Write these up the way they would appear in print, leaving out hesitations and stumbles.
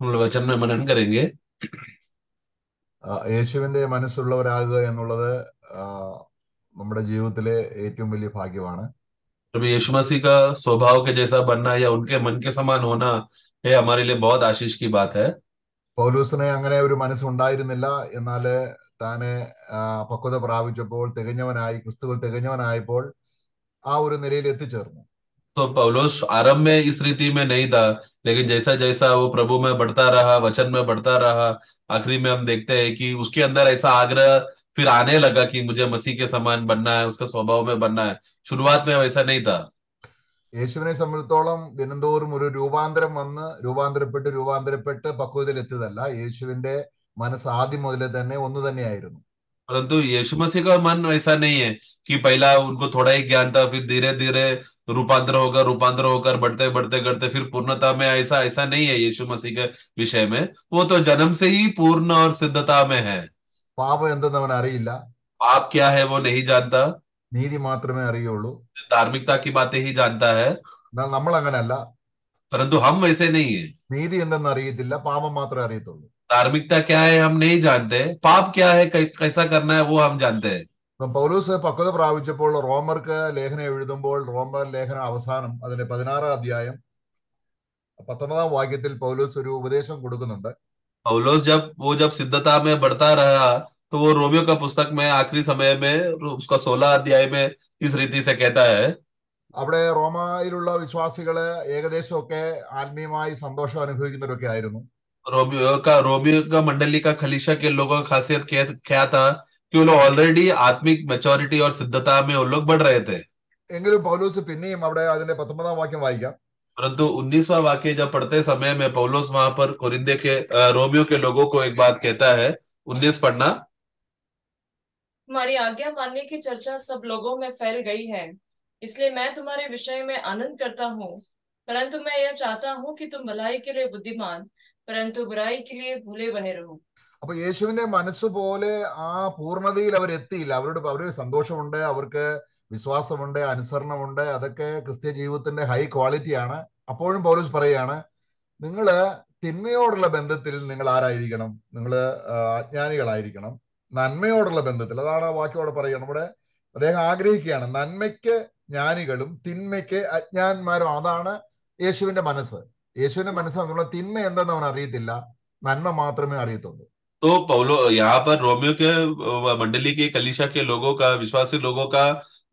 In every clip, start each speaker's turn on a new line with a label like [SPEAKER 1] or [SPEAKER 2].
[SPEAKER 1] हम लोग वचन में मनन करेंगे।
[SPEAKER 2] യേശുവിന്റെ മനസ്സുള്ളവരാകുക എന്നുള്ളത് ആ, നമ്മുടെ ജീവിതത്തിലെ ഏറ്റവും വലിയ ഭാഗ്യമാണ്.
[SPEAKER 1] प्रभु यीशु मसीह का स्वभाव के जैसा बनना या उनके मन के समान होना, ये हमारे लिए बहुत आशीष की बात है।
[SPEAKER 2] പൗലൂസിന് അങ്ങനെ ഒരു മനസ്സുണ്ടായിരുന്നില്ല. എന്നാല് താനെ ആ, പക്വത പ്രാപിച്ചപ്പോൾ, തികഞ്ഞവനായി, ക്രിസ്തുവിൽ തികഞ്ഞവനായപ്പോൾ ആ ഒരു നിലയിൽ എത്തിച്ചേർന്നു.
[SPEAKER 1] तो पौलुस आरंभ में इस रीति में नहीं था, लेकिन जैसा जैसा वो प्रभु में बढ़ता रहा, वचन में बढ़ता रहा, आखिरी में हम देखते हैं कि उसके अंदर ऐसा आग्रह फिर आने लगा कि मुझे मसीह के समान बनना है, उसका स्वभाव में बनना है। शुरुआत में वैसा नहीं था।
[SPEAKER 2] യേശുവിനെ സംബന്ധിച്ചിടത്തോളം ദിനംതോറും ഒരു രൂപാന്തരം വന്ന് രൂപാന്തരപ്പെട്ട് പക്വതയിൽ എത്തിയതല്ല. യേശുവിന്റെ മനസ്സ് ആദ്യം മുതലേ തന്നെ ഒന്ന് തന്നെയായിരുന്നു.
[SPEAKER 1] परंतु यीशु मसीह का मन वैसा नहीं है कि पहला उनको थोड़ा ही ज्ञान था, फिर धीरे धीरे रूपांतर होकर बढ़ते बढ़ते करते फिर पूर्णता में, ऐसा ऐसा नहीं है यीशु मसीह के विषय में। वो तो जन्म से ही पूर्ण और सिद्धता में है।
[SPEAKER 2] പാപം എന്തെന്ന് അവൻ അറിയില്ല,
[SPEAKER 1] आप क्या है वो नहीं जानता,
[SPEAKER 2] നീതി മാത്രമേ അറിയുള്ളൂ.
[SPEAKER 1] धार्मिकता की बातें ही जानता है।
[SPEAKER 2] എന്നാൽ നമ്മൾ അങ്ങനല്ല.
[SPEAKER 1] परंतु हम वैसे नहीं है।
[SPEAKER 2] നീതി എന്തെന്ന് അറിയത്തില്ല, പാപം മാത്രമേ അറിയത്തുള്ളൂ.
[SPEAKER 1] धार्मिकता क्या है हम नहीं जानते, पाप क्या है, कैसा करना है वो हम जानते हैं।
[SPEAKER 2] ഇപ്പം പൗലൂസ് പക്വത പ്രാപിച്ചപ്പോൾ റോമർക്ക് ലേഖനം എഴുതുമ്പോൾ, റോമർ ലേഖന അവസാനം അതിന്റെ 16 അധ്യായം 19 വാക്യത്തിൽ പൗലൂസ് ഒരു ഉപദേശം കൊടുക്കുന്നുണ്ട്.
[SPEAKER 1] पौलुस जब सिद्धता में बढ़ता रहा, तो वो रोमियो का पुस्तक में आखिरी समय में उसका 16 अध्याय में इस रीति से कहता है।
[SPEAKER 2] അവിടെ റോമയിലുള്ള വിശ്വാസികള് ഏകദേശമൊക്കെ ആത്മീയമായി സന്തോഷം അനുഭവിക്കുന്നവരൊക്കെ ആയിരുന്നു.
[SPEAKER 1] रोमियो का मंडली का खलीशा के लोगों का खासियत क्या था कि वो लोग ऑलरेडी आत्मिक मैच्योरिटी और सिद्धता में वो लोग बढ़ रहे थे।
[SPEAKER 2] എങ്കിലും പൗലൂസ് പിന്നെയും അവിടെ അതിന്റെ 19 വാക്യം വായിക്കാം.
[SPEAKER 1] परंतु 19वां वाक्य जब पढ़ते समय में पौलुस वहां पर रोमियो के लोगों को एक बात कहता है। 19 पढ़ना।
[SPEAKER 3] तुम्हारी आज्ञा मानने की चर्चा सब लोगों में फैल गई है, इसलिए मैं तुम्हारे विषय में आनंद करता हूँ। परंतु मैं यह चाहता हूँ कि तुम भलाई के लिए बुद्धिमान, परंतु बुराई के लिए भूले बने रहो।
[SPEAKER 2] അപ്പൊ യേശുവിന്റെ മനസ്സ് പോലെ ആ പൂർണ്ണതയിൽ അവരെത്തിയില്ല. അവർക്ക് സന്തോഷമുണ്ട്, അവർക്ക് വിശ്വാസമുണ്ട്, അനുസരണമുണ്ട്. അതൊക്കെ ക്രിസ്ത്യ ജീവിതത്തിന്റെ ഹൈ ക്വാളിറ്റിയാണ്. അപ്പോഴും പൗലോസ് പറയാണ്, നിങ്ങള് തിന്മയോടുള്ള ബന്ധത്തിൽ നിങ്ങൾ ആരായിരിക്കണം? നിങ്ങള് അജ്ഞാനികളായിരിക്കണം. നന്മയോടുള്ള ബന്ധത്തിൽ, അതാണ് ആ വാക്യോടെ പറയുക. നമ്മുടെ അദ്ദേഹം ആഗ്രഹിക്കുകയാണ് നന്മയ്ക്ക് ജ്ഞാനികളും തിന്മയ്ക്ക് അജ്ഞാന്മാരും. അതാണ് യേശുവിന്റെ മനസ്സ്. യേശുവിന്റെ മനസ്സ് എന്നുള്ള തിന്മ എന്തെന്ന് അവൻ അറിയത്തില്ല, നന്മ മാത്രമേ അറിയത്തുള്ളൂ.
[SPEAKER 1] तो पौलो यहाँ पर रोमियो के मंडली के कलीसिया के लोगों का, विश्वासी लोगों का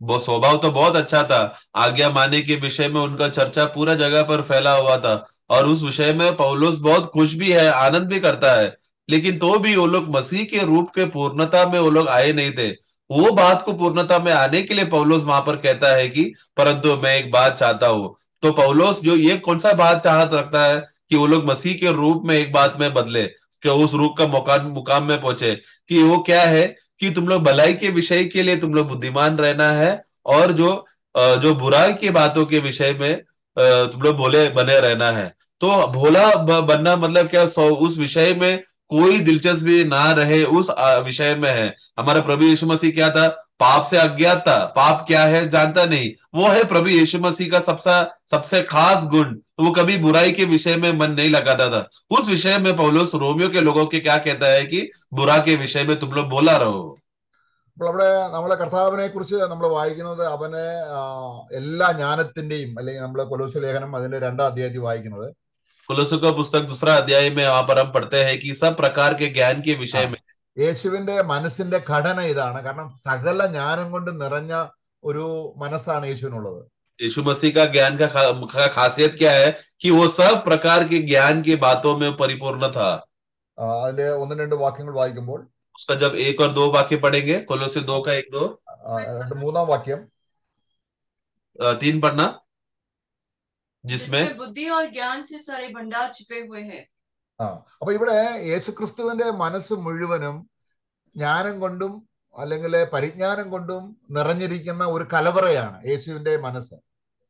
[SPEAKER 1] वो स्वभाव तो बहुत अच्छा था। आज्ञा मानने के विषय में उनका चर्चा पूरा जगह पर फैला हुआ था, और उस विषय में पौलुस बहुत खुश भी है, आनंद भी करता है। लेकिन तो भी वो लोग मसीह के रूप के पूर्णता में वो लोग आए नहीं थे। वो बात को पूर्णता में आने के लिए पौलुस वहां पर कहता है कि परंतु मैं एक बात चाहता हूं। तो पौलुस जो ये कौन सा बात चाहत रखता है कि वो लोग मसीह के रूप में एक बात में बदले, कि उस रूप का मुकाम में पहुंचे। कि वो क्या है कि तुम लोग भलाई के विषय के लिए तुम लोग बुद्धिमान रहना है, और जो बुराई की बातों के विषय में तुम लोग भोले बने रहना है। तो भोला बनना मतलब क्या, उस विषय में कोई दिलचस्पी ना रहे, उस विषय में है। हमारा प्रभु यीशु मसीह क्या था? पाप से अज्ञात था, पाप क्या है जानता नहीं। वो है प्रभु यीशु मसीह का सबसे सबसे खास गुण। तो वो कभी बुराई के विषय में मन नहीं लगाता था। उस विषय में पौलुस रोमियो के लोगों के क्या कहता है कि बुरा के विषय में तुम लोग बोला रहो।
[SPEAKER 2] അപ്പോൾ അവിടെ നമ്മളെ കർത്താവിനെ കുറിച്ച് നമ്മൾ വായിക്കുന്നത് അവന് എല്ലാ ജ്ഞാനത്തിന്റെയും, അല്ലെങ്കിൽ നമ്മള് കൊലോസ്യ ലേഖനം അതിന്റെ 2 അധ്യായത്തിൽ വായിക്കുന്നത്,
[SPEAKER 1] कुलुस्सों का पुस्तक 2 अध्याय में वहां पर हम पढ़ते हैं कि सब प्रकार के ज्ञान के
[SPEAKER 2] ആ
[SPEAKER 1] विषय में।
[SPEAKER 2] യേശുവിന്റെ മനസ്സിന്റെ ഘടന ഇതാണ്. കാരണം സകല ജ്ഞാനം കൊണ്ട് നിറഞ്ഞ ഒരു മനസ്സാണ് യേശുവിനുള്ളത്.
[SPEAKER 1] यीशु मसीह का ज्ञान का खासियत क्या है कि वो सब प्रकार के ज्ञान की बातों में परिपूर्ण था।
[SPEAKER 2] അതിന്റെ 1-2 വാക്യങ്ങൾ വായിക്കുമ്പോൾ,
[SPEAKER 1] उसका जब 1 और 2 वाक्य पढ़ेंगे, कोलोसे 2 का 1 2
[SPEAKER 2] 3-ാം വാക്യം,
[SPEAKER 1] 3 पढ़ना, जिसमें
[SPEAKER 3] जिसमें बुद्धि और ज्ञान से सारे भंडार छिपे हुए हैं।
[SPEAKER 2] അപ്പൊ ഇവിടെ യേശുക്രിസ്തുവിന്റെ മനസ്സ് മുഴുവനും ജ്ഞാനം കൊണ്ടും അല്ലെങ്കിൽ പരിജ്ഞാനം കൊണ്ടും നിറഞ്ഞിരിക്കുന്ന ഒരു കലവറയാണ് യേശുവിന്റെ മനസ്സ്.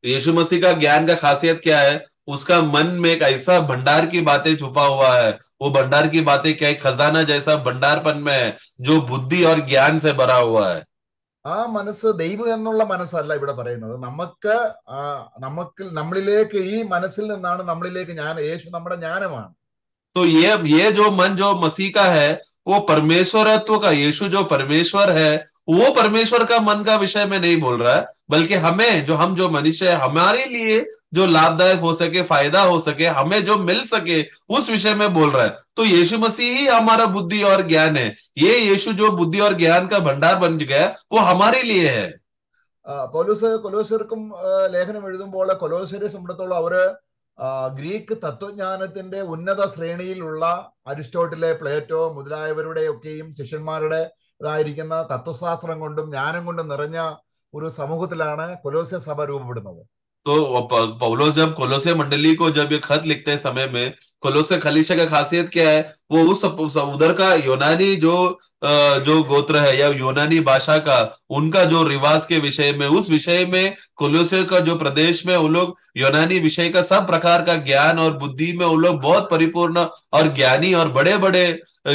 [SPEAKER 1] यीशु मसीह का ज्ञान का खासियत क्या है? उसका मन में एक ऐसा भंडार की बातें छुपा हुआ है। वो भंडार की बातें क्या है? खजाना जैसा भंडारपन में है, जो बुद्धि और ज्ञान से भरा हुआ है।
[SPEAKER 2] ആ മനസ്സ് ദൈവം എന്നുള്ള മനസ്സല്ല ഇവിടെ പറയുന്നത്. നമ്മളിലേക്ക്, ഈ മനസ്സിൽ നിന്നാണ് നമ്മളിലേക്ക് യേശു നമ്മുടെ ജ്ഞാനമാണ്.
[SPEAKER 1] तो ये जो मन जो मसीह का है वो परमेश्वरत्व का, यीशु जो परमेश्वर है वो परमेश्वर का मन का विषय में नहीं बोल रहा है, बल्कि हमें जो मनुष्य है हमारे लिए जो लाभदायक हो सके, फायदा हो सके, हमें जो मिल सके उस विषय में बोल रहा है। तो यीशु मसीह ही हमारा बुद्धि और ज्ञान है। ये यीशु जो बुद्धि और ज्ञान का भंडार बन गया वो हमारे लिए है।
[SPEAKER 2] പൗലോസ് കൊലോസ്യർക്കും ലേഖനം എഴുതുമ്പോൾ കൊലോസ്യരെ സംബന്ധിച്ചിടത്തോളം അവര് ഗ്രീക്ക് തത്വജ്ഞാനത്തിന്റെ ഉന്നത ശ്രേണിയിലുള്ള അരിസ്റ്റോട്ടിലെ, പ്ലേറ്റോ മുതലായവരുടെ ഒക്കെയും ശിഷ്യന്മാരുടേതായിരിക്കുന്ന തത്വശാസ്ത്രം കൊണ്ടും ജ്ഞാനം കൊണ്ടും നിറഞ്ഞ ഒരു സമൂഹത്തിലാണ് കൊലോസ്യ സഭ രൂപപ്പെടുന്നത്.
[SPEAKER 1] तो पौलोस जब कोलोसे मंडली को जब ये खत लिखते हैं समय में, कोलोसे कलीसिया का खासियत क्या है, वो उस उधर का यूनानी जो गोत्र है या यूनानी भाषा का उनका जो रिवाज के विषय में, उस विषय में कोलोसे का जो प्रदेश में वो लोग यूनानी विषय का सब प्रकार का ज्ञान और बुद्धि में वो लोग बहुत परिपूर्ण और ज्ञानी और बड़े बड़े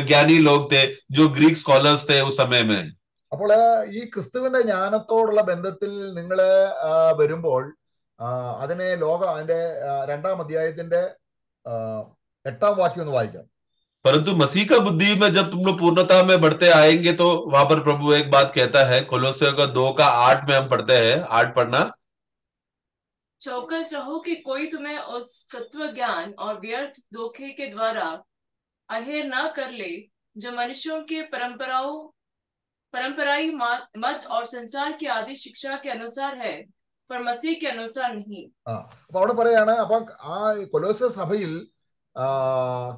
[SPEAKER 1] ज्ञानी लोग थे, जो ग्रीक स्कॉलर्स थे उस समय में।
[SPEAKER 2] അപ്പോൾ ഈ ക്രിസ്തുവിന്റെ ജ്ഞാനത്തോടുള്ള ബന്ധത്തിൽ നിങ്ങൾ വരുമ്പോൾ അതിനെ അതിന്റെ 2-ാം അധ്യായത്തിന്റെ 8-ാം വാക്യം ഒന്ന് വായിക്കാം.
[SPEAKER 1] परंतु मसीह का बुद्धि में जब तुम लोग पूर्णता में बढ़ते आएंगे, तो वहां पर प्रभु एक बात कहता है, कोलोसियों का 2:8 में हम पढ़ते हैं, 8 पढ़ना।
[SPEAKER 3] चौकस रहो कि कोई तुम्हें उस तत्व ज्ञान और व्यर्थ धोखे के द्वारा अहेर न कर ले, जो मनुष्यों के परंपराई मत और संसार की आदि शिक्षा के अनुसार है, पर मसीह के अनुसार नहीं.
[SPEAKER 2] അപ്പൊ അവിടെ പറയാണ്, അപ്പൊ ആ കൊലോസ്യ സഭയിൽ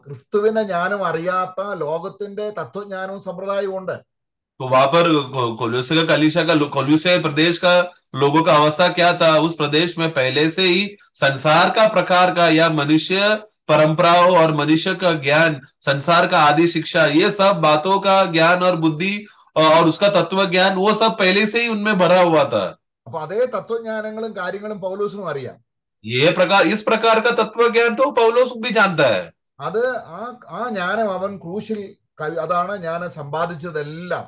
[SPEAKER 2] ക്രിസ്തുവിന്റെ ജ്ഞാനം അറിയാത്ത ലോകത്തിന്റെ തത്വജ്ഞാനവും സമ്പ്രദായവും ഉണ്ട്.
[SPEAKER 1] तो वहां पर कोलोसे का कलीसिया का कोलोसे प्रदेश का लोगों का अवस्था क्या था? उस प्रदेश में पहले से ही संसार का प्रकार का या मनुष्य परंपराओं और मनुष्य का ज्ञान, संसार का आदि शिक्षा, ये सब बातों का ज्ञान और बुद्धि और उसका तत्व ज्ञान, वो सब पहले से ही उनमें भरा हुआ था।
[SPEAKER 2] അപ്പൊ അതേ തത്വജ്ഞാനങ്ങളും കാര്യങ്ങളും പൗലോസിനും അറിയാം.
[SPEAKER 1] इस प्रकार का तत्व ज्ञान तो पौलोस भी जानता है.
[SPEAKER 2] അത് ആ ജ്ഞാനം അവൻ ക്രൂശിൽ, അതാണ് ഞാൻ സമ്പാദിച്ചതെല്ലാം.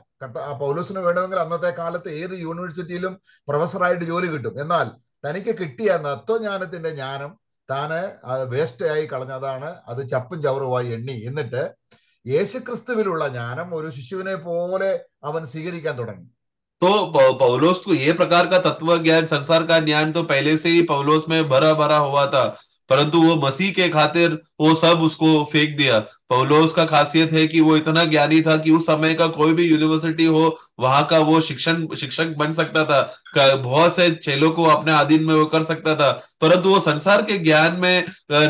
[SPEAKER 2] പൗലോസിന് വേണമെങ്കിൽ അന്നത്തെ കാലത്ത് ഏത് യൂണിവേഴ്സിറ്റിയിലും പ്രൊഫസറായിട്ട് ജോലി കിട്ടും. എന്നാൽ തനിക്ക് കിട്ടിയ തത്വജ്ഞാനത്തിന്റെ ജ്ഞാനം താന് വേസ്റ്റ് ആയി കളഞ്ഞതാണ്. അത് ചപ്പും ചവറുമായി എണ്ണി. എന്നിട്ട് യേശുക്രിസ്തുവിലുള്ള ജ്ഞാനം ഒരു ശിശുവിനെ പോലെ അവൻ സ്വീകരിക്കാൻ തുടങ്ങി.
[SPEAKER 1] तो पौलोस को ये प्रकार का तत्व ज्ञान, संसार का ज्ञान तो पहले से ही पौलोस में भरा भरा हुआ था, परंतु वो मसीह के खातिर वो सब उसको फेंक दिया। पौलोस का खासियत है कि वो इतना ज्ञानी था कि उस समय का कोई भी यूनिवर्सिटी हो, वहां का वो शिक्षक बन सकता था, बहुत से चेलों को अपने अधीन में वो कर सकता था, परंतु वो संसार के ज्ञान में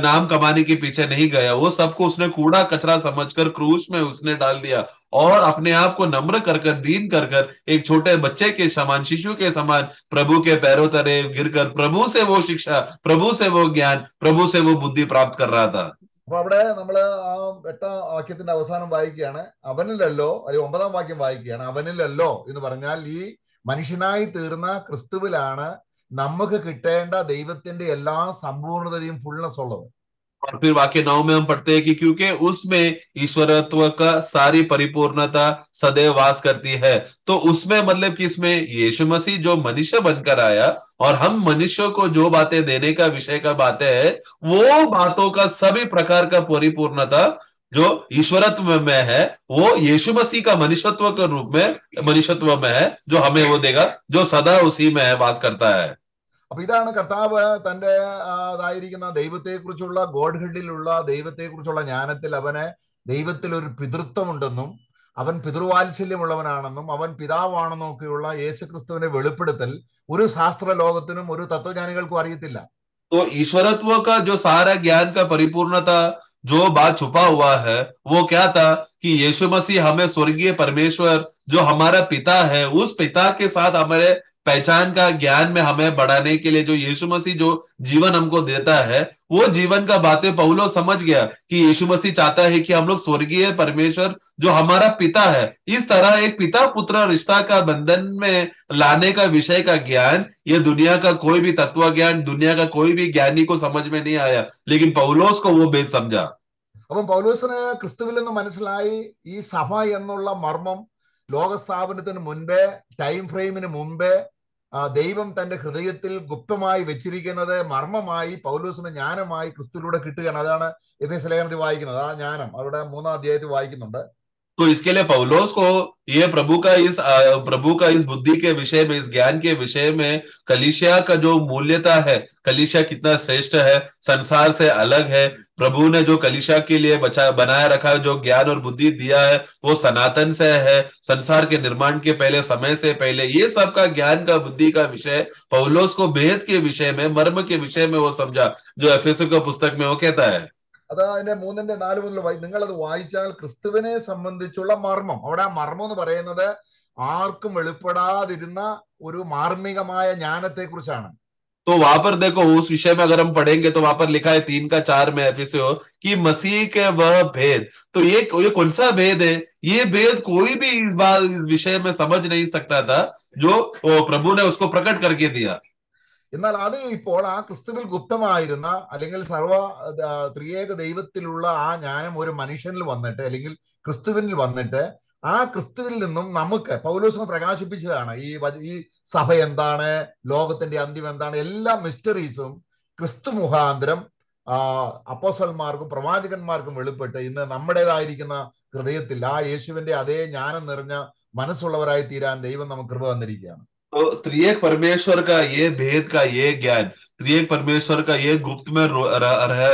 [SPEAKER 1] नाम कमाने के पीछे नहीं गया। वो सबको उसने कूड़ा कचरा समझकर क्रूस में उसने डाल दिया और अपने आप को नम्र कर कर, दीन कर कर, एक छोटे बच्चे के समान, शिशु के समान प्रभु के पैरों तले गिरकर प्रभु से वो शिक्षा, प्रभु से वो ज्ञान, प्रभु से वो बुद्धि प्राप्त कर रहा था।
[SPEAKER 2] അപ്പൊ അവിടെ നമ്മള് ആ 8-ാം വാക്യത്തിന്റെ അവസാനം വായിക്കുകയാണ്, അവനിലല്ലോ, അല്ലെങ്കിൽ 9-ാം വാക്യം വായിക്കുകയാണ്. അവനിലല്ലോ എന്ന് പറഞ്ഞാൽ ഈ മനുഷ്യനായി തീർന്ന ക്രിസ്തുവിലാണ് നമുക്ക് കിട്ടേണ്ട ദൈവത്തിന്റെ എല്ലാ സമ്പൂർണതയും, ഫുൾനെസ് ഉള്ളത്.
[SPEAKER 1] और फिर वाक्य 9 में हम पढ़ते हैं कि क्योंकि उसमें ईश्वरत्व का सारी परिपूर्णता सदैव वास करती है। तो उसमें मतलब कि इसमें यीशु मसीह जो मनुष्य बनकर आया और हम मनुष्यों को जो बातें देने का विषय का बातें है, वो बातों का सभी प्रकार का परिपूर्णता जो ईश्वरत्व में है, वो यीशु मसीह का मनुष्यत्व के रूप में, मनुष्यत्व में है, जो हमें वो देगा, जो सदा उसी में है, वास करता है।
[SPEAKER 2] അപ്പൊ ഇതാണ് കർത്താവ് തന്റെ അതായിരിക്കുന്ന ദൈവത്തെക്കുറിച്ചുള്ള, ഗോഡ്ഹെഡിലുള്ള ദൈവത്തെക്കുറിച്ചുള്ള ജ്ഞാനത്തിൽ അവന് ദൈവത്തിൽ ഒരു പിതൃത്വമുണ്ടെന്നും അവൻ പിതൃവാത്സല്യമുള്ളവനാണെന്നും അവൻ പിതാവാണെന്നും ഒക്കെയുള്ള യേശുക്രിസ്തുവിനെ വെളിപ്പെടുത്തൽ ഒരു ശാസ്ത്ര ലോകത്തിനും ഒരു തത്വജ്ഞാനികൾക്കും അറിയത്തില്ല.
[SPEAKER 1] तो ईश्वरत्व का जो सारा ज्ञान का परिपूर्णता जो बात छुपा हुआ है, वो क्या था कि यीशु मसीह हमें स्वर्गीय परमेश्वर जो हमारा पिता है, उस पिता के साथ हमारे पहचान का ज्ञान में हमें बढ़ाने के लिए जो यीशु मसीह जो जीवन हमको देता है, वो जीवन का बातें पौलोस समझ गया कि यीशु मसीह चाहता है कि हम लोग स्वर्गीय परमेश्वर जो हमारा पिता है, इस तरह एक पिता पुत्र रिश्ता का बंधन में लाने का विषय का ज्ञान, ये दुनिया का कोई भी तत्व ज्ञान, दुनिया का कोई भी ज्ञानी को समझ में नहीं आया, लेकिन पौलोस को वो भेद समझा।
[SPEAKER 2] അപ്പം പൗലോസിന് ക്രിസ്തുവിൽ നിന്ന് മനസ്സിലായി ഈ സഭ എന്നുള്ള മർമ്മം ലോകസ്ഥാപനത്തിന് മുൻപേ, ടൈം ഫ്രെയിമിന് മുമ്പേ ദൈവം തന്റെ ഹൃദയത്തിൽ ഗുപ്തമായി വെച്ചിരിക്കുന്നത് മർമ്മമായി പൗലോസിന് ജ്ഞാനമായി ക്രിസ്തുവിലൂടെ കിട്ടുകയാണ്. അതാണ് എഫേസ്യ ലേഖനത്തിൽ വായിക്കുന്നത്. ആ ജ്ഞാനം അവിടെ 3-ാം അധ്യായത്തിൽ വായിക്കുന്നുണ്ട്.
[SPEAKER 1] तो इसके लिए पौलुस को ये प्रभु का इस बुद्धि के विषय में, इस ज्ञान के विषय में, कलीसिया का जो मूल्यता है, कलीसिया कितना श्रेष्ठ है, संसार से अलग है, प्रभु ने जो कलीसिया के लिए बनाया रखा है, जो ज्ञान और बुद्धि दिया है वो सनातन से है, संसार के निर्माण के पहले, समय से पहले, ये सब का ज्ञान का बुद्धि का विषय पौलुस को भेद के विषय में, मर्म के विषय में वो समझा, जो एफेसुस की पुस्तक में वो कहता है.
[SPEAKER 2] അത് അതിന്റെ 3-4 മുതൽ നിങ്ങളത് വായിച്ചാൽ ക്രിസ്തുവിനെ സംബന്ധിച്ചുള്ള മർമ്മം, അവിടെ ആ മർമ്മം എന്ന് പറയുന്നത് ആർക്കും വെളിപ്പെടാതിരുന്ന ഒരു മാർമികമായ ജ്ഞാനത്തെ കുറിച്ചാണ്.
[SPEAKER 1] तो वहां पर देखो, उस विषय में अगर हम पढ़ेंगे तो वहां पर लिखा है 3-4 में एफिसियों कि मसीह के वह भेद. तो ये कौन सा भेद है? ये भेद कोई भी इस विषय में समझ नहीं सकता था, जो प्रभु ने उसको प्रकट करके दिया.
[SPEAKER 2] എന്നാൽ അത് ഇപ്പോൾ ആ ക്രിസ്തുവിൽ ഗുപ്തമായിരുന്ന അല്ലെങ്കിൽ ത്രിയേക ദൈവത്തിലുള്ള ആ ജ്ഞാനം ഒരു മനുഷ്യനിൽ വന്നിട്ട് അല്ലെങ്കിൽ ക്രിസ്തുവിനിൽ വന്നിട്ട് ആ ക്രിസ്തുവിൽ നിന്നും നമുക്ക് പൗലോസിനെ പ്രകാശിപ്പിച്ചതാണ്. ഈ സഭ എന്താണ്, ലോകത്തിന്റെ അന്ത്യം എന്താണ്, എല്ലാ മിസ്റ്ററീസും ക്രിസ്തു മുഖാന്തരം അപ്പോസ്തലന്മാർക്കും പ്രവാചകന്മാർക്കും വെളിപ്പെട്ട് ഇന്ന് നമ്മുടേതായിരിക്കുന്ന ഹൃദയത്തിൽ ആ യേശുവിന്റെ അതേ ജ്ഞാനം നിറഞ്ഞ മനസ്സുള്ളവരായി തീരാൻ ദൈവം നമുക്ക് കൃപ തന്നിരിക്കുകയാണ്.
[SPEAKER 1] तो त्रिएक परमेश्वर का ये भेद का ये ज्ञान, त्रिएक परमेश्वर का ये गुप्त में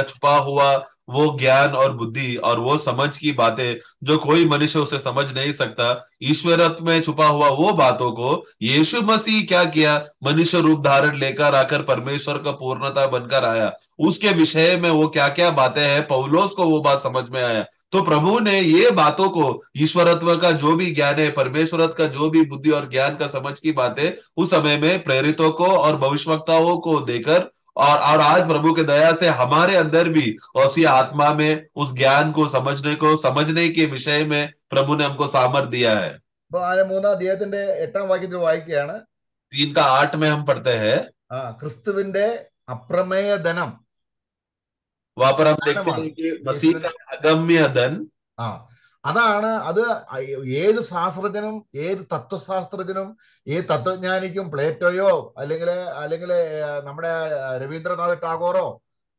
[SPEAKER 1] छुपा हुआ वो ज्ञान और बुद्धि और वो समझ की बातें जो कोई मनुष्य उसे समझ नहीं सकता, ईश्वरत्व में छुपा हुआ वो बातों को यीशु मसीह क्या किया, मनुष्य रूप धारण लेकर आकर परमेश्वर का पूर्णता बनकर आया, उसके विषय में वो क्या क्या बातें हैं, पौलुस को वो बात समझ में आया. तो प्रभु ने ये बातों को, ईश्वरत्व का जो भी ज्ञान है, परमेश्वरत्व का जो भी बुद्धि और ज्ञान का समझ की बातें उस समय में प्रेरितों को और भविष्यवक्ताओं को देकर और आज प्रभु के दया से हमारे अंदर भी उसी आत्मा में उस ज्ञान को समझने के विषय में प्रभु ने हमको सामर्थ दिया है.
[SPEAKER 2] 3-ാം അധ്യായത്തിന്റെ 8-ാം വാക്യത്തിൽ വായിക്കുകയാണ്.
[SPEAKER 1] 3:8 में हम पढ़ते हैं,
[SPEAKER 2] ക്രിസ്തുവിന്റെ അപ്രമേയ ധനം.
[SPEAKER 1] वहां पर हम देखते हैं कि मसीह का अगम्य धन.
[SPEAKER 2] അതാണ്. അത് ഏത് ശാസ്ത്രജ്ഞനും ഏത് തത്വശാസ്ത്രജ്ഞനും ഏത് തത്വജ്ഞാനിക്കും, പ്ലേറ്റോയോ അല്ലെങ്കിൽ നമ്മുടെ രവീന്ദ്രനാഥ് ടാഗോറോ,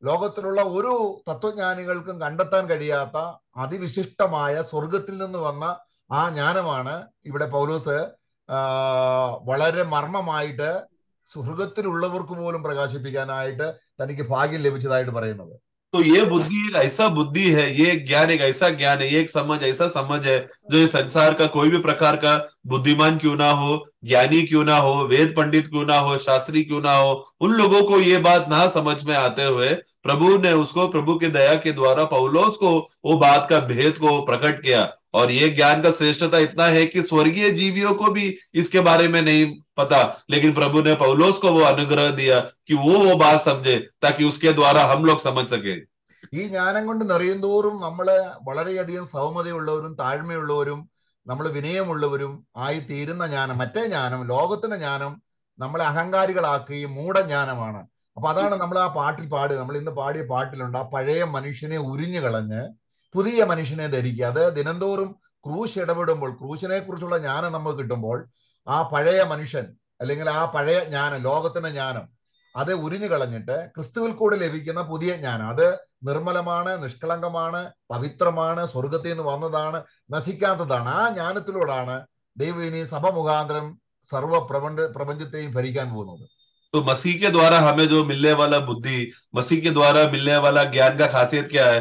[SPEAKER 2] ലോകത്തിലുള്ള ഒരു തത്വജ്ഞാനികൾക്കും കണ്ടെത്താൻ കഴിയാത്ത അതിവിശിഷ്ടമായ സ്വർഗത്തിൽ നിന്ന് വന്ന ആ ജ്ഞാനമാണ് ഇവിടെ പൗലോസ് വളരെ മർമ്മമായിട്ട് സ്വർഗത്തിലുള്ളവർക്ക് പോലും പ്രകാശിപ്പിക്കാനായിട്ട് തനിക്ക് ഭാഗ്യം ലഭിച്ചതായിട്ട് പറയുന്നത്.
[SPEAKER 1] तो ये बुद्धि एक ऐसा बुद्धि है, ये ज्ञान एक ऐसा ज्ञान है, ये एक समझ ऐसा समझ है जो इस संसार का कोई भी प्रकार का बुद्धिमान क्यों ना हो, ज्ञानी क्यों ना हो, वेद पंडित क्यों ना हो, शास्त्री क्यों ना हो, उन लोगों को ये बात ना समझ में आते हुए प्रभु ने उसको, प्रभु के दया के द्वारा पौलुस को वो बात का भेद को प्रकट किया. और ये ज्ञान का श्रेष्ठता इतना है कि स्वर्गीय जीवियों को भी इसके बारे में नहीं पता, लेकिन प्रभु ने पौलुस को वो अनुग्रह दिया कि वो बात समझे ताकि उसके द्वारा हम लोग समझ सके.
[SPEAKER 2] ഈ ജ്ഞാനം കൊണ്ട് നിറയുന്തോറും നമ്മള് വളരെയധികം സൗമ്യതയുള്ളവരും താഴ്മയുള്ളവരും നമ്മൾ വിനയമുള്ളവരും ആയി തീരുന്ന ജ്ഞാനം, മറ്റേ ജ്ഞാനം, ലോകത്തിന്റെ ജ്ഞാനം നമ്മളെ അഹങ്കാരികളാക്കി മൂഢജ്ഞാനമാണ്. അപ്പൊ അതാണ് നമ്മൾ ആ പാട്ടിൽ നമ്മൾ ഇന്ന് പാടിയ പാട്ടിലുണ്ട്, ആ പഴയ മനുഷ്യനെ ഉരിഞ്ഞു കളഞ്ഞ് പുതിയ മനുഷ്യനെ ധരിക്കുക. അത് ദിനംതോറും ക്രൂശ് ഇടപെടുമ്പോൾ, ക്രൂശിനെ കുറിച്ചുള്ള ജ്ഞാനം നമുക്ക് കിട്ടുമ്പോൾ ആ പഴയ മനുഷ്യൻ അല്ലെങ്കിൽ ആ പഴയ ജ്ഞാനം, ലോകത്തിന്റെ ജ്ഞാനം, അത് ഉരിഞ്ഞു കളഞ്ഞിട്ട് ക്രിസ്തുവിൽ കൂടെ ലഭിക്കുന്ന പുതിയ ജ്ഞാനം, അത് നിർമ്മലമാണ്, നിഷ്കളങ്കമാണ്, പവിത്രമാണ്, സ്വർഗത്തിൽ നിന്ന് വന്നതാണ്, നശിക്കാത്തതാണ്. ആ ജ്ഞാനത്തിലൂടെയാണ് ദൈവം ഇനി സഭ മുഖാന്തരം സർവ പ്രപഞ്ചത്തെയും ഭരിക്കാൻ പോകുന്നത്.
[SPEAKER 1] तो मसीह के द्वारा हमें जो मिलने वाला बुद्धि, मसीह के द्वारा मिलने वाला ज्ञान का खासियत क्या है?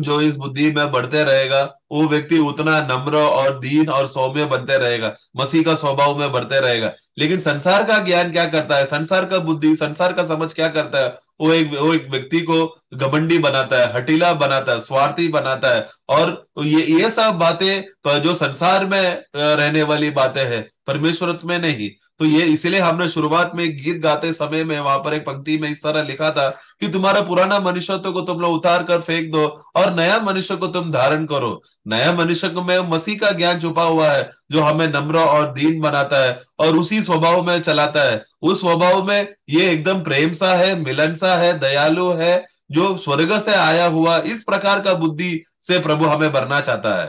[SPEAKER 1] जो इस बुद्धि में बढ़ते रहेगा वो व्यक्ति उतना नम्र और दीन और सौम्य बनते रहेगा, मसीह का स्वभाव में बढ़ते रहेगा. लेकिन संसार का ज्ञान क्या करता है, संसार का बुद्धि, संसार का समझ क्या करता है? वो एक व्यक्ति को घमंडी बनाता है, हठीला बनाता है, स्वार्थी बनाता है. और ये सब बातें जो संसार में रहने वाली बातें हैं, परमेश्वरत्व में नहीं. तो ये इसीलिए हमने शुरुआत में गीत गाते समय में वहां पर एक पंक्ति में इस तरह लिखा था कि तुम्हारा पुराना मनुष्यत्व को तुम लोग उतार कर फेंक दो और नया मनुष्य को तुम धारण करो. नया मनुष्य में मसीह का ज्ञान छुपा हुआ है जो हमें नम्र और दीन बनाता है और उसी स्वभाव में चलाता है. उस स्वभाव में ये एकदम प्रेम सा है, मिलन सा है, दयालु है, जो स्वर्ग से आया हुआ इस प्रकार का बुद्धि से प्रभु हमें भरना चाहता है.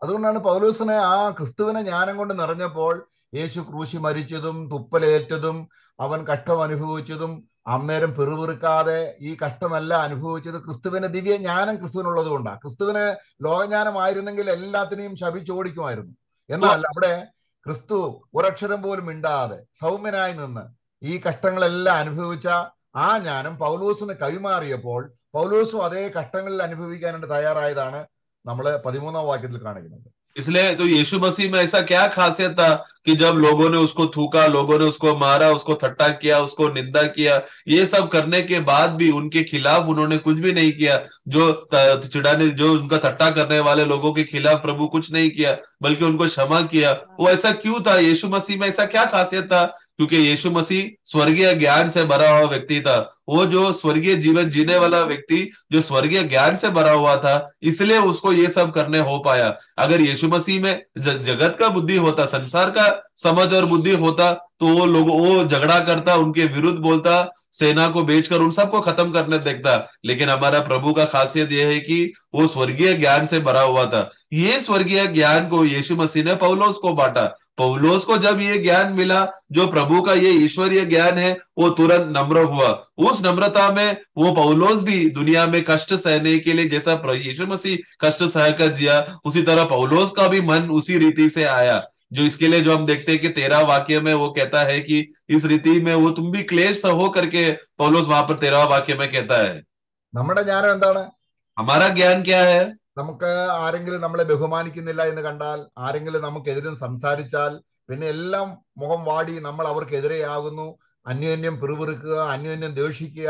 [SPEAKER 2] അതുകൊണ്ടാണ് പൗലോസിനെ ആ ക്രിസ്തുവിനെ ജ്ഞാനം കൊണ്ട് നിറഞ്ഞപ്പോൾ യേശു ക്രൂശി മരിച്ചതും തുപ്പലേറ്റതും അവൻ കഷ്ടം അനുഭവിച്ചതും അന്നേരം പിറുപിറുക്കാതെ ഈ കഷ്ടമെല്ലാം അനുഭവിച്ചത് ക്രിസ്തുവിന്റെ ദിവ്യ ജ്ഞാനം ക്രിസ്തുവിനുള്ളത് കൊണ്ടാണ്. ക്രിസ്തുവിന് ലോകജ്ഞാനമായിരുന്നെങ്കിൽ എല്ലാത്തിനെയും ശപിച്ചോടിക്കുമായിരുന്നു. എന്നാൽ അവിടെ ക്രിസ്തു ഒരക്ഷരം പോലും മിണ്ടാതെ സൗമ്യനായി നിന്ന് ഈ കഷ്ടങ്ങളെല്ലാം അനുഭവിച്ച ആ ജ്ഞാനം പൗലോസിന് കൈമാറിയപ്പോൾ പൗലോസും അതേ കഷ്ടങ്ങളിൽ അനുഭവിക്കാനായിട്ട് തയ്യാറായതാണ് നമ്മൾ 13-ാം വാക്യത്തിൽ കാണിക്കുന്നത്.
[SPEAKER 1] इसलिए तो यीशु मसीह में ऐसा क्या खासियत था कि जब लोगों ने उसको थूका, लोगों ने उसको मारा, उसको ठट्टा किया, उसको निंदा किया, ये सब करने के बाद भी उनके खिलाफ उन्होंने कुछ भी नहीं किया। जो चिढ़ाने, जो उनका ठट्टा करने वाले लोगों के खिलाफ प्रभु कुछ नहीं किया, बल्कि उनको क्षमा किया। वो ऐसा क्यों था? यीशु मसीह में ऐसा क्या खासियत था? क्योंकि यीशु मसीह स्वर्गीय ज्ञान से भरा हुआ व्यक्ति था। वो जो स्वर्गीय जीवन जीने वाला व्यक्ति जो स्वर्गीय ज्ञान से भरा हुआ था, इसलिए उसको ये सब करने हो पाया। अगर यीशु मसीह में जगत का बुद्धि होता, संसार का समझ और बुद्धि होता, तो वो झगड़ा करता, उनके विरुद्ध बोलता, सेना को बेचकर उन सबको खत्म करने देखता। लेकिन हमारा प्रभु का खासियत यह है कि वो स्वर्गीय ज्ञान से भरा हुआ था। ये स्वर्गीय ज्ञान को यीशु मसीह ने पौलुस को बांटा। पौलुस को जब ये ज्ञान मिला, जो प्रभु का ये ईश्वरीय ज्ञान है, वो तुरंत नम्र हुआ। उस नम्रता में वो पौलुस भी दुनिया में कष्ट सहने के लिए, जैसा यीशु मसीह कष्ट सहकर जिया, उसी तरह पौलुस का भी मन उसी रीति से आया। जो इसके लिए जो हम देखते हैं कि 13 वाक्य में वो कहता है कि इस रीति में वो तुम भी क्लेश सहो करके पौलुस वहां पर 13 वाक्य में कहता है।
[SPEAKER 2] നമ്മുടെ ജ്ഞാനം എന്താണ്?
[SPEAKER 1] हमारा ज्ञान क्या है?
[SPEAKER 2] നമുക്ക് ആരെങ്കിലും നമ്മളെ ബഹുമാനിക്കുന്നില്ല എന്ന് കണ്ടാൽ, ആരെങ്കിലും നമുക്കെതിരും സംസാരിച്ചാൽ, പിന്നെ എല്ലാം മുഖം വാടി നമ്മൾ അവർക്കെതിരെയാകുന്നു, അന്യോന്യം പിറുപിറുക്കുക, അന്യോന്യം ദേഷിക്കുക,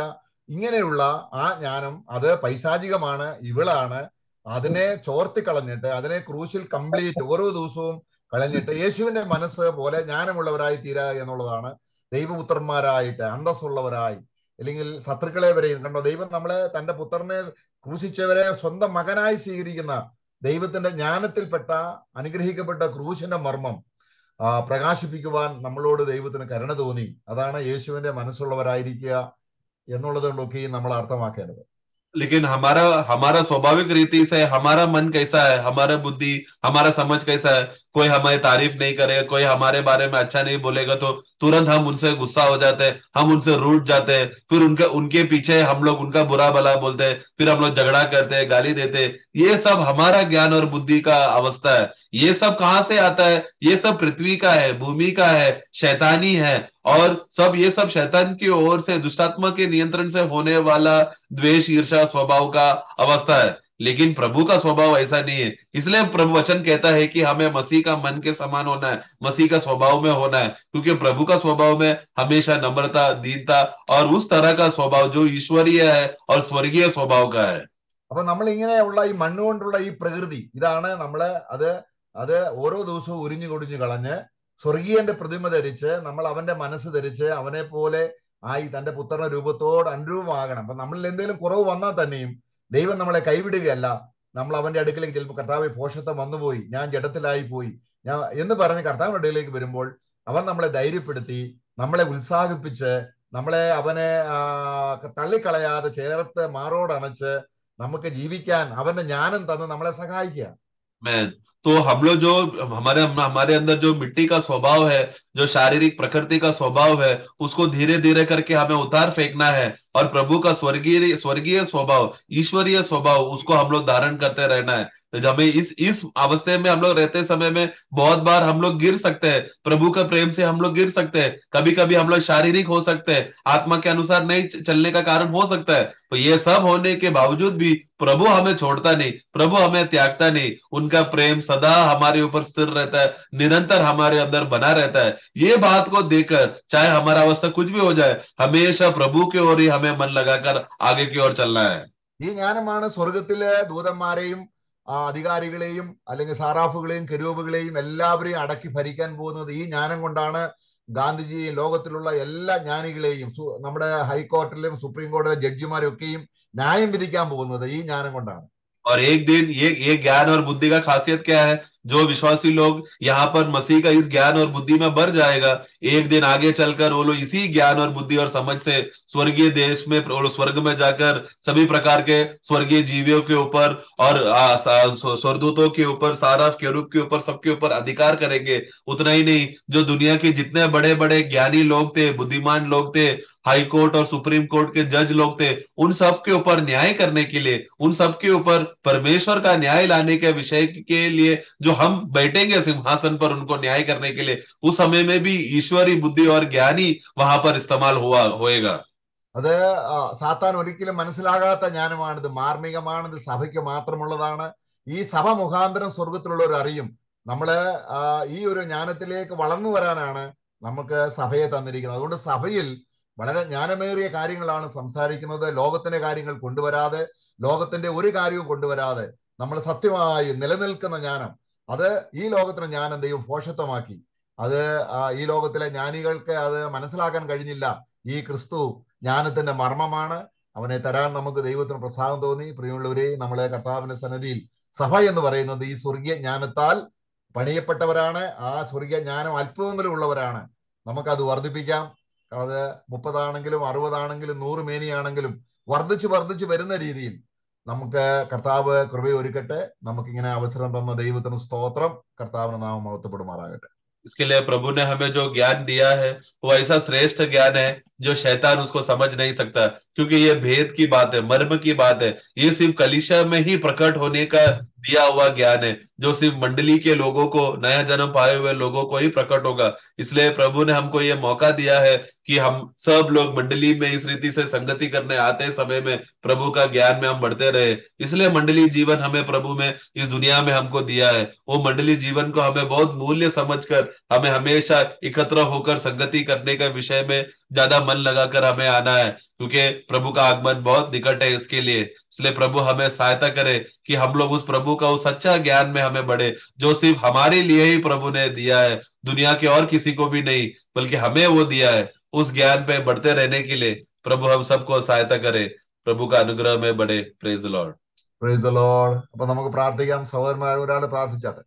[SPEAKER 2] ഇങ്ങനെയുള്ള ആ ജ്ഞാനം അത് പൈശാചികമാണ്, ഇവളാണ്. അതിനെ ചോർത്തിക്കളഞ്ഞിട്ട്, അതിനെ ക്രൂശിൽ കംപ്ലീറ്റ് ഓരോ ദിവസവും കളഞ്ഞിട്ട് യേശുവിന്റെ മനസ്സ് പോലെ ജ്ഞാനമുള്ളവരായി തീരുക എന്നുള്ളതാണ്. ദൈവപുത്രന്മാരായിട്ട് അന്തസ്സുള്ളവരായി, അല്ലെങ്കിൽ ശത്രുക്കളെ വരെയും കണ്ടോ, ദൈവം നമ്മളെ തന്റെ പുത്രനെ ക്രൂശിച്ചവരെ സ്വന്തം മകനായി സ്വീകരിക്കുന്ന ദൈവത്തിന്റെ ജ്ഞാനത്തിൽപ്പെട്ട അനുഗ്രഹിക്കപ്പെട്ട ക്രൂശിന്റെ മർമ്മം പ്രകാശിപ്പിക്കുവാൻ നമ്മളോട് ദൈവത്തിന് കരുണ തോന്നി. അതാണ് യേശുവിന്റെ മനസ്സുള്ളവരായിരിക്കുക എന്നുള്ളത് കൊണ്ടൊക്കെ നമ്മൾ അർത്ഥമാക്കേണ്ടത്.
[SPEAKER 1] लेकिन हमारा स्वाभाविक रीति से हमारा मन कैसा है, हमारा बुद्धि, हमारा समझ कैसा है? कोई हमारी तारीफ नहीं करेगा, कोई हमारे बारे में अच्छा नहीं बोलेगा तो तुरंत हम उनसे गुस्सा हो जाते हैं, हम उनसे रूठ जाते हैं, फिर उनके पीछे हम लोग उनका बुरा भला बोलते हैं, फिर हम लोग झगड़ा करते हैं, गाली देते हैं। ये सब हमारा ज्ञान और बुद्धि का अवस्था है। ये सब कहाँ से आता है? ये सब पृथ्वी का है, भूमि का है, शैतानी है, और सब ये सब शैतान की ओर से, दुष्टात्मा के नियंत्रण से होने वाला द्वेष, ईर्ष्या स्वभाव का अवस्था है। लेकिन प्रभु का स्वभाव ऐसा नहीं है। इसलिए प्रभु वचन कहता है कि हमें मसीह का मन के समान होना है, मसीह का स्वभाव में होना है, क्योंकि प्रभु का स्वभाव में हमेशा नम्रता, दीनता और उस तरह का स्वभाव जो ईश्वरीय है और स्वर्गीय स्वभाव का है।
[SPEAKER 2] അപ്പൊ നമ്മൾ ഇങ്ങനെയുള്ള ഈ മണ്ണുകൊണ്ടുള്ള ഈ പ്രകൃതി, ഇതാണ് നമ്മള് അത് ഓരോ ദിവസവും ഉരിഞ്ഞു കൊടിഞ്ഞു കളഞ്ഞ് സ്വർഗീയന്റെ പ്രതിമ ധരിച്ച്, നമ്മൾ അവന്റെ മനസ്സ് ധരിച്ച്, അവനെ പോലെ ആയി തന്റെ പുത്രന്റെ രൂപത്തോട് അനുരൂപമാകണം. അപ്പൊ നമ്മളിൽ എന്തെങ്കിലും കുറവ് വന്നാൽ തന്നെയും ദൈവം നമ്മളെ കൈവിടുകയല്ല. നമ്മൾ അവന്റെ അടുക്കിലേക്ക് ചിലപ്പോൾ കർത്താവ് പോഷത്വം വന്നുപോയി, ഞാൻ ജഡത്തിലായി പോയി എന്ന് പറഞ്ഞ് കർത്താവിന്റെ അടുക്കിലേക്ക് വരുമ്പോൾ അവൻ നമ്മളെ ധൈര്യപ്പെടുത്തി, നമ്മളെ ഉത്സാഹിപ്പിച്ച്, നമ്മളെ അവനെ തള്ളിക്കളയാതെ ചേർത്ത് മാറോടണച്ച് നമുക്ക് ജീവിക്കാൻ അവന്റെ ജ്ഞാനം തന്ന് നമ്മളെ സഹായിക്കുക.
[SPEAKER 1] तो हम लोग जो हमारे अंदर जो मिट्टी का स्वभाव है, जो शारीरिक प्रकृति का स्वभाव है, उसको धीरे धीरे करके हमें उतार फेंकना है, और प्रभु का स्वर्गीय स्वभाव, ईश्वरीय स्वभाव, उसको हम लोग धारण करते रहना है। तो हमें इस अवस्था में हम लोग रहते समय में बहुत बार हम लोग गिर सकते हैं, प्रभु का प्रेम से हम लोग गिर सकते हैं, कभी कभी हम लोग शारीरिक हो सकते हैं, आत्मा के अनुसार नहीं चलने का कारण हो सकता है। तो ये सब होने के बावजूद भी प्रभु हमें छोड़ता नहीं, प्रभु हमें त्यागता नहीं। उनका प्रेम सदा हमारे ऊपर स्थिर रहता है, निरंतर हमारे अंदर बना रहता है। ये बात को देखकर चाहे हमारा अवस्था कुछ भी हो जाए, हमेशा प्रभु की ओर ही हमें मन लगाकर आगे की ओर चलना है।
[SPEAKER 2] ഈ ജ്ഞാനമാണ് സ്വർഗത്തിലെ ദൂതന്മാരെയും അധികാരികളെയും അല്ലെങ്കിൽ സാറാഫുകളെയും കെരൂബുകളെയും എല്ലാവരെയും അടക്കി ഭരിക്കാൻ പോകുന്നത്. ഈ ജ്ഞാനം കൊണ്ടാണ് ഗാന്ധിജിയും ലോകത്തിലുള്ള എല്ലാ ജ്ഞാനികളെയും, നമ്മുടെ ഹൈക്കോർട്ടിലും സുപ്രീം കോടതിയിലെ ജഡ്ജിമാരൊക്കെയും ന്യായം വിധിക്കാൻ പോകുന്നത് ഈ ജ്ഞാനം കൊണ്ടാണ്.
[SPEAKER 1] और एक दिन ये ज्ञान और बुद्धि का खासियत क्या है? जो विश्वासी लोग यहाँ पर मसीह का इस ज्ञान और बुद्धि में बढ़ जाएगा, एक दिन आगे चलकर वो लोग इसी ज्ञान और बुद्धि और समझ से स्वर्गीय देश में, स्वर्ग में जाकर सभी प्रकार के स्वर्गीय जीवियों के ऊपर और स्वर्गदूतों के ऊपर, सारा केरूब के ऊपर, सबके ऊपर अधिकार करेंगे। उतना ही नहीं, जो दुनिया के जितने बड़े बड़े ज्ञानी लोग थे, बुद्धिमान लोग थे, हाई कोर्ट और सुप्रीम कोर्ट के जज लोग थे, उन सब के ऊपर न्याय करने के लिए, उन सब के ऊपर परमेश्वर का न्याय लाने के विषय के लिए जो हम बैठेंगे सिंहासन पर उनको न्याय करने के लिए, उस समय में भी ईश्वरी बुद्धि और ज्ञान ही वहां पर इस्तेमाल होएगा।
[SPEAKER 2] അത് സാത്താൻ ഒരിക്കലും മനസ്സിലാകാത്ത ജ്ഞാനമാണിത്, മാർമികമാണിത്, സഭയ്ക്ക് മാത്രമുള്ളതാണ്. ഈ സഭ മുഖാന്തരം സ്വർഗത്തിലുള്ളവർ അറിയും. നമ്മള് ഈ ഒരു ജ്ഞാനത്തിലേക്ക് വളർന്നു വരാനാണ് നമുക്ക് സഭയെ തന്നിരിക്കുന്നത്. അതുകൊണ്ട് സഭയിൽ വളരെ ജ്ഞാനമേറിയ കാര്യങ്ങളാണ് സംസാരിക്കുന്നത്. ലോകത്തിന്റെ കാര്യങ്ങൾ കൊണ്ടുവരാതെ, ലോകത്തിന്റെ ഒരു കാര്യവും കൊണ്ടുവരാതെ നമ്മൾ സത്യമായി നിലനിൽക്കുന്ന ജ്ഞാനം, അത് ഈ ലോകത്തിന്റെ ജ്ഞാനം ദൈവം ഭോഷത്വമാക്കി. അത് ഈ ലോകത്തിലെ ജ്ഞാനികൾക്ക് അത് മനസ്സിലാക്കാൻ കഴിഞ്ഞില്ല. ഈ ക്രിസ്തു ജ്ഞാനത്തിന്റെ മർമ്മമാണ്. അവനെ തരാൻ നമുക്ക് ദൈവത്തിന് പ്രസാദം തോന്നി. പ്രിയമുള്ളവരെ, നമ്മളെ കർത്താവിന്റെ സന്നിധിയിൽ സഭ എന്ന് പറയുന്നത് ഈ സ്വർഗീയ ജ്ഞാനത്താൽ പണിയപ്പെട്ടവരാണ്. ആ സ്വർഗീയ ജ്ഞാനം അല്പമെങ്കിലും ഉള്ളവരാണ്. നമുക്കത് വർദ്ധിപ്പിക്കാം. അത് 30 ആണെങ്കിലും 60 ആണെങ്കിലും 100 മേനിയാണെങ്കിലും വർദ്ധിച്ചു വർദ്ധിച്ചു വരുന്ന രീതിയിൽ നമുക്ക് കർത്താവ് കൃപയൊരുക്കട്ടെ. നമുക്കിങ്ങനെ അവസരം തന്ന ദൈവത്തിന് സ്തോത്രം. കർത്താവിന്റെ നാമം മഹത്വപ്പെടുമാറാകട്ടെ.
[SPEAKER 1] इसके लिए प्रभु ने हमें जो ज्ञान दिया है वो ऐसा श्रेष्ठ ज्ञान है जो शैतान उसको समझ नहीं सकता, क्योंकि ये भेद की बात है, मर्म की बात है। ये सिर्फ कलीसिया में ही प्रकट होने का दिया हुआ ज्ञान है, जो सिर्फ मंडली के लोगों को, नया जन्म पाए हुए लोगों को ही प्रकट होगा। इसलिए प्रभु ने हमको ये मौका दिया है कि हम सब लोग मंडली में इस रीति से संगति करने आते समय में प्रभु का ज्ञान में हम बढ़ते रहे। इसलिए मंडली जीवन हमें प्रभु में इस दुनिया में हमको दिया है। वो मंडली जीवन को हमें बहुत मूल्य समझकर हमें हमेशा एकत्र होकर संगति करने के विषय में ज्यादा मन लगाकर हमें आना है, क्योंकि प्रभु का आगमन बहुत निकट है इसके लिए। इसलिए प्रभु हमें सहायता करे कि हम लोग उस प्रभु का उस सच्चा ज्ञान में हमें बढ़े, जो सिर्फ हमारे लिए ही प्रभु ने दिया है, दुनिया के और किसी को भी नहीं, बल्कि हमें वो दिया है। उस ज्ञान पे बढ़ते रहने के लिए प्रभु हम सबको सहायता करे, प्रभु का अनुग्रह में बढ़े। Praise the Lord.
[SPEAKER 2] Praise the Lord. അപ്പൊ നമുക്ക് പ്രാർത്ഥിക്കാം. സഹോദരന്മാർ ഒരാൾ പ്രാർത്ഥിച്ചാട്ടെ.